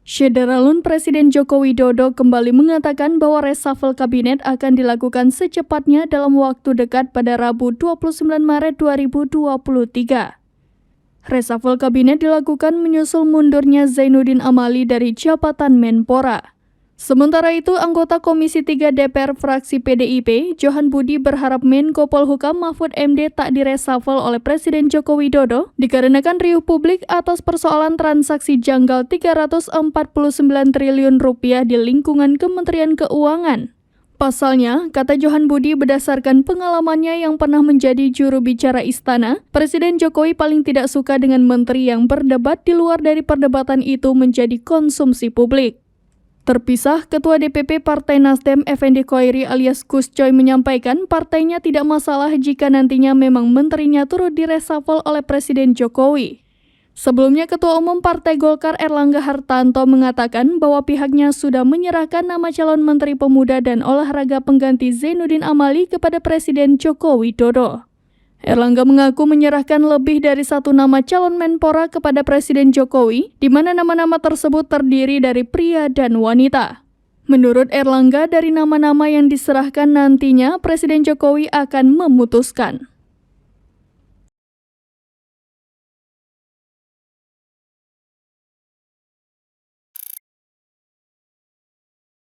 Syederalun Presiden Joko Widodo kembali mengatakan bahwa reshuffle kabinet akan dilakukan secepatnya dalam waktu dekat pada Rabu 29 Maret 2023. Reshuffle kabinet dilakukan menyusul mundurnya Zainuddin Amali dari jabatan Menpora. Sementara itu, anggota Komisi 3 DPR fraksi PDIP, Johan Budi berharap Menko Polhukam Mahfud MD tak direshuffle oleh Presiden Joko Widodo dikarenakan riuh publik atas persoalan transaksi janggal 349 triliun rupiah di lingkungan Kementerian Keuangan. Pasalnya, kata Johan Budi berdasarkan pengalamannya yang pernah menjadi juru bicara istana, Presiden Jokowi paling tidak suka dengan menteri yang berdebat di luar dari perdebatan itu menjadi konsumsi publik. Terpisah, Ketua DPP Partai Nasdem Effendi Khoiri alias Gus Coy menyampaikan partainya tidak masalah jika nantinya memang menterinya turut direshuffle oleh Presiden Jokowi. Sebelumnya, Ketua Umum Partai Golkar Erlangga Hartanto mengatakan bahwa pihaknya sudah menyerahkan nama calon Menteri Pemuda dan Olahraga pengganti Zainuddin Amali kepada Presiden Joko Widodo. Erlangga mengaku menyerahkan lebih dari satu nama calon Menpora kepada Presiden Jokowi, di mana nama-nama tersebut terdiri dari pria dan wanita. Menurut Erlangga, dari nama-nama yang diserahkan nantinya, Presiden Jokowi akan memutuskan.